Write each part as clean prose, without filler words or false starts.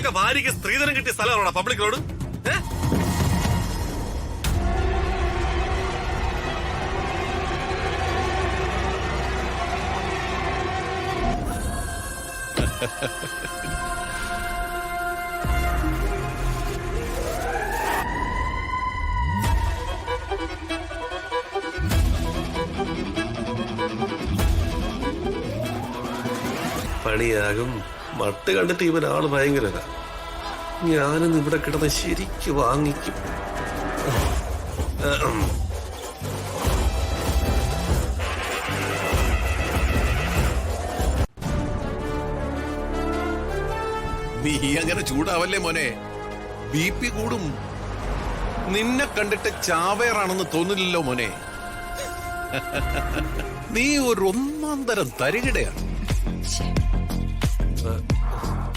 നിന്റെയൊക്കെ ഭാര്യയ്ക്ക് സ്ത്രീധനം കിട്ടിയ സ്ഥലമാണോ പബ്ലിക് റോഡ്? പണിയാകും. മട്ട് കണ്ടിട്ട് ഇവനാള് ഭയങ്കര. ഞാനിന്ന് ഇവിടെ കിടന്ന് ശരിക്ക് വാങ്ങിക്കും. നീ അങ്ങനെ ചൂടാവല്ലേ മോനെ, BP കൂടും. നിന്നെ കണ്ടിട്ട് ചാവേറാണെന്ന് തോന്നില്ലല്ലോ മോനെ. നീ ഒരു ഒന്നാം തരം തരികിടയാണ്.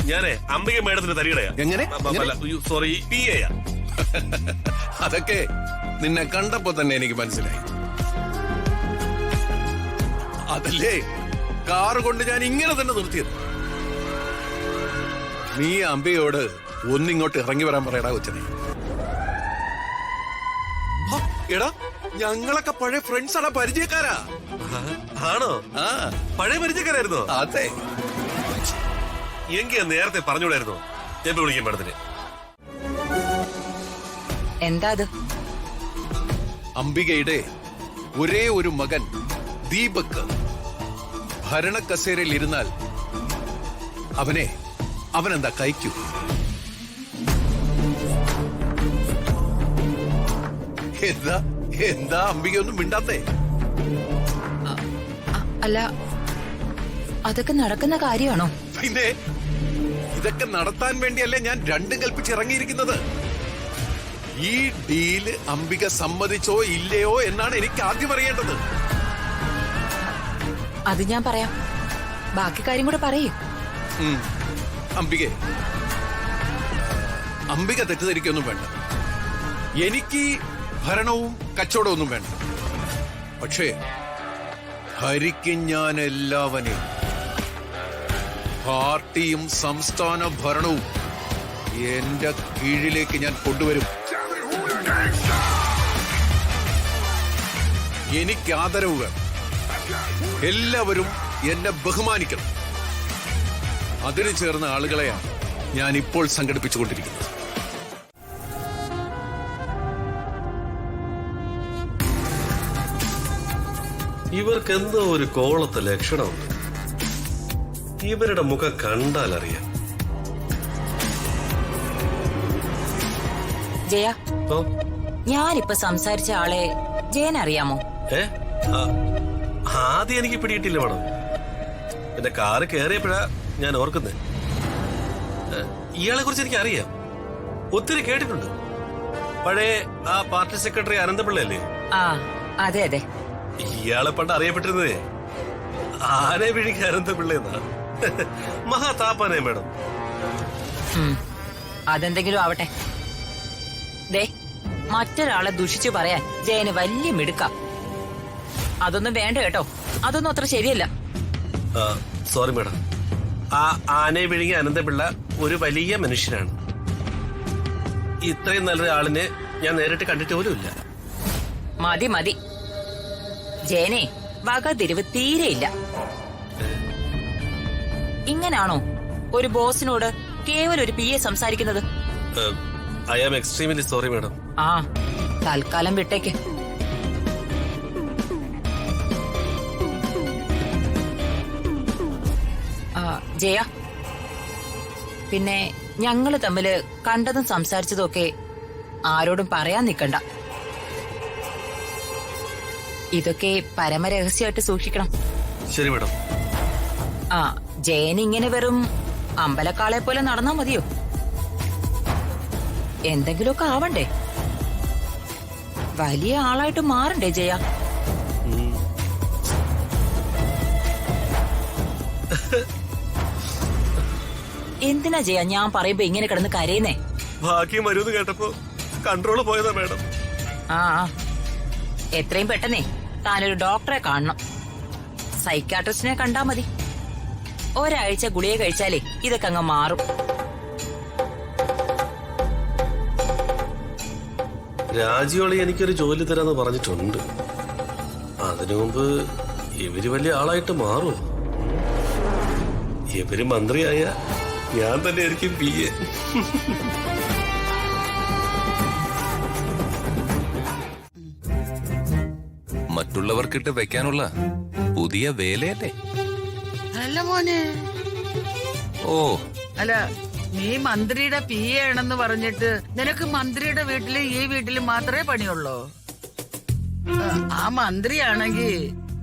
ഞാനേ അംബിക മേഡത്തിന് തരികടയാ. എങ്ങനെ? Sorry, PA. അതൊക്കെ നിന്നെ കണ്ടപ്പോ തന്നെ എനിക്ക് മനസ്സിലായി. അതല്ലേ കാറ് കൊണ്ട് ഞാൻ ഇങ്ങനെ തന്നെ നിർത്തിയത്. നീ അംബികയോട് ഒന്നിങ്ങോട്ട് ഇറങ്ങി വരാൻ പറയടാ കൊച്ചനെ. എടാ, ഞങ്ങളൊക്കെ പഴയ ഫ്രണ്ട്സ് ആണ്, പരിചയക്കാരാ. ആണോ? ആ, പഴയ പരിചയക്കാരായിരുന്നോ? അതെ. എങ്കിൽ നേരത്തെ പറഞ്ഞുകൂടായിരുന്നോ? ഞാൻ വിളിക്കാൻ മേഡത്തിന്. എന്താ അത്? അംബികയുടെ ഒരേ ഒരു മകൻ ദീപക് ഭരണക്കസേരയിൽ ഇരുന്നാൽ അവനെന്താ കഴിക്കൂ? എന്താ അംബികയൊന്നും മിണ്ടാത്തേ? അല്ല, അതൊക്കെ നടക്കുന്ന കാര്യമാണോ? പിന്നെ ഇതൊക്കെ നടത്താൻ വേണ്ടിയല്ലേ ഞാൻ രണ്ടും കൽപ്പിച്ചിറങ്ങിയിരിക്കുന്നത്. ഈ ഡീല് അംബിക സമ്മതിച്ചോ ഇല്ലയോ എന്നാണ് എനിക്ക് ആദ്യം അറിയേണ്ടത്. അത് ഞാൻ പറയാം. ബാക്കി കാര്യം കൂടെ പറയൂ. അംബിക തെറ്റിദ്ധരിക്കൊന്നും വേണ്ട. എനിക്ക് ഭരണവും കച്ചവടവും ഒന്നും വേണ്ട. പക്ഷേ ഭരിക്കും ഞാൻ എല്ലാവനെയും. പാർട്ടിയും സംസ്ഥാന ഭരണവും എന്റെ കീഴിലേക്ക് ഞാൻ കൊണ്ടുവരും. എനിക്ക് ആദരവ് വേണം. എല്ലാവരും എന്നെ ബഹുമാനിക്കണം. അതിന് ചേർന്ന ആളുകളെയാണ് ഞാൻ ഇപ്പോൾ സംഘടിപ്പിച്ചുകൊണ്ടിരിക്കുന്നത്. ഇവർക്ക് എന്തോ ഒരു കോളത്തെ ലക്ഷണമുണ്ട്. ഇവരുടെ മുഖം കണ്ടാൽ അറിയാം. ജയ, ഞാനിപ്പോ സംസാരിച്ച ആളെ ജയൻ അറിയാമോ? ആദ്യം എനിക്ക് പിടിയിട്ടില്ല മേഡം. എന്റെ കാറ് കയറിയപ്പോഴാ ഞാൻ ഓർക്കുന്നത്. ഇയാളെ കുറിച്ച് എനിക്ക് അറിയാം, ഒത്തിരി കേട്ടിട്ടുണ്ട്. പഴയ ആ പാർട്ടി സെക്രട്ടറി അനന്തപിള്ള അല്ലേ? ആ, അതെ അതെ. ഇയാളെ പണ്ട് അറിയപ്പെട്ടിരുന്നതേ ആനെ വിഴുങ്ങി അനന്തപിള്ള. മഹാതാപ്പാനേ മേഡം. അതെന്തെങ്കിലും ആവട്ടെ. ദേ, മറ്റൊരാളെ ദുഷിച്ചു പറയാൻ ജയന് വലിയ മിടുക്ക. അതൊന്നും വേണ്ട കേട്ടോ. അതൊന്നും അത്ര ശരിയല്ല. Sorry madam. ആ ആനെ വിഴുങ്ങി അനന്തപിള്ള ഒരു വലിയ മനുഷ്യനാണ്. ഇത്രയും നല്ലൊരാളിനെ ഞാൻ നേരിട്ട് കണ്ടിട്ട് പോലുമില്ല. മതി മതി. ജയനെ വകതിരിവ് തീരെയില്ല. ഇങ്ങനാണോ ഒരു ബോസിനോട് കേവലം ഒരു PA സംസാരിക്കുന്നത്? I am extremely sorry madam. ആ, തൽക്കാലം വിട്ടേക്ക്. ജയ, പിന്നെ ഞങ്ങള് തമ്മില് കണ്ടതും സംസാരിച്ചതും ഒക്കെ ആരോടും പറയാൻ നിക്കണ്ട. ഇതൊക്കെ പരമരഹസ്യമായിട്ട് സൂക്ഷിക്കണം. ശരി മേഡം. ആ, ജയൻ ഇങ്ങനെ വെറും അമ്പലക്കാളെ പോലെ നടന്നാ മതിയോ? എന്തെങ്കിലുമൊക്കെ ആവണ്ടേ? വലിയ ആളായിട്ട് മാറണ്ടേ ജയ? എന്തിനാ ജയ ഞാൻ പറയുമ്പോ ഇങ്ങനെ കിടന്ന് കരയുന്നേ? ഭാഗ്യം വരുമെന്ന് കേട്ടപ്പോ കൺട്രോള് പോയതാ മേഡം. ആ, എത്രയും പെട്ടെന്നേ താനൊരു ഡോക്ടറെ കാണണം. സൈക്കാട്രിസ്റ്റിനെ കണ്ടാ മതി. ഒരാഴ്ച ഗുളിക കഴിച്ചാലേ ഇതൊക്കെ അങ്ങ് മാറും. രാജിയോളി എനിക്കൊരു ജോലി തരാന്ന് പറഞ്ഞിട്ടുണ്ട്. അതിനു മുമ്പ് ഇവര് വലിയ ആളായിട്ട് മാറും. ഇവര് മന്ത്രിയായ ഞാൻ തന്നെ ആയിരിക്കും PA. മറ്റുള്ളവർക്കിട്ട് വെക്കാനുള്ള പുതിയ വേലയല്ലേ? അല്ല മോനെ, ഓ, അല്ല നീ മന്ത്രിയുടെ PA ആണെന്ന് പറഞ്ഞിട്ട് നിനക്ക് മന്ത്രിയുടെ വീട്ടില് ഈ വീട്ടില് മാത്രമേ പണിയുള്ളൂ? ആ മന്ത്രിയാണെങ്കി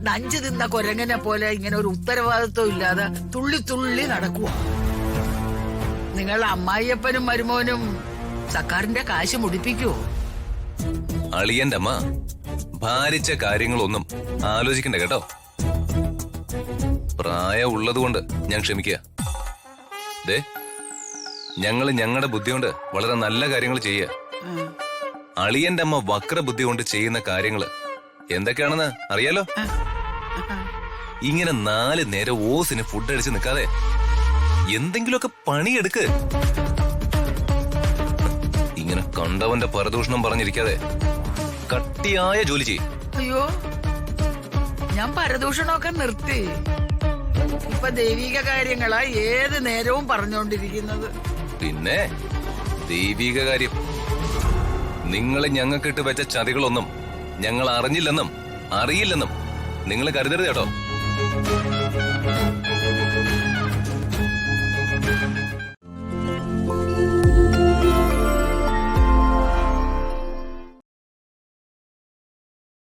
നഞ്ചു തിന്ന കൊരങ്ങനെ പോലെ ഇങ്ങനെ ഒരു ഉത്തരവാദിത്വം ഇല്ലാതെ തുള്ളി തുള്ളി നടക്കുക. നിങ്ങൾ അമ്മായിയപ്പനും മരുമോനും സർക്കാരിന്റെ കാശ് മുടിപ്പിക്കുവോ? അളിയന്റെ അമ്മ ഭാരിച്ച കാര്യങ്ങളൊന്നും ആലോചിക്കണ്ട കേട്ടോ. പ്രായം ഉള്ളതുകൊണ്ട് ഞാൻ ക്ഷമിക്കുക. ദേ, ഞങ്ങള് ഞങ്ങളുടെ ബുദ്ധി കൊണ്ട് വളരെ നല്ല കാര്യങ്ങൾ ചെയ്യുക. അളിയന്റെ അമ്മ വക്ര ബുദ്ധി കൊണ്ട് ചെയ്യുന്ന കാര്യങ്ങള് എന്തൊക്കെയാണെന്ന് അറിയാലോ? ഇങ്ങനെ 4 നേരം ഓസിന് ഫുഡ് അടിച്ച് നിൽക്കാതെ എന്തെങ്കിലുമൊക്കെ പണിയെടുക്ക്. ഇങ്ങനെ കണ്ടവന്റെ പരദൂഷണം പറഞ്ഞിരിക്കാതെ കട്ടിയായ ജോലി ചെയ്യും. അയ്യോ, ഞാൻ പരദൂഷണമൊക്കെ നിർത്തി. ഇപ്പൊ ദൈവിക കാര്യങ്ങളാ ഏത് നേരവും പറഞ്ഞുകൊണ്ടിരിക്കുന്നത്. പിന്നെ ദൈവിക കാര്യം, നിങ്ങളെ ഞങ്ങൾക്കിട്ട് വെച്ച ചതികളൊന്നും ഞങ്ങൾ അറിഞ്ഞില്ലെന്നും അറിയില്ലെന്നും നിങ്ങൾ കരുതരുത് കേട്ടോ.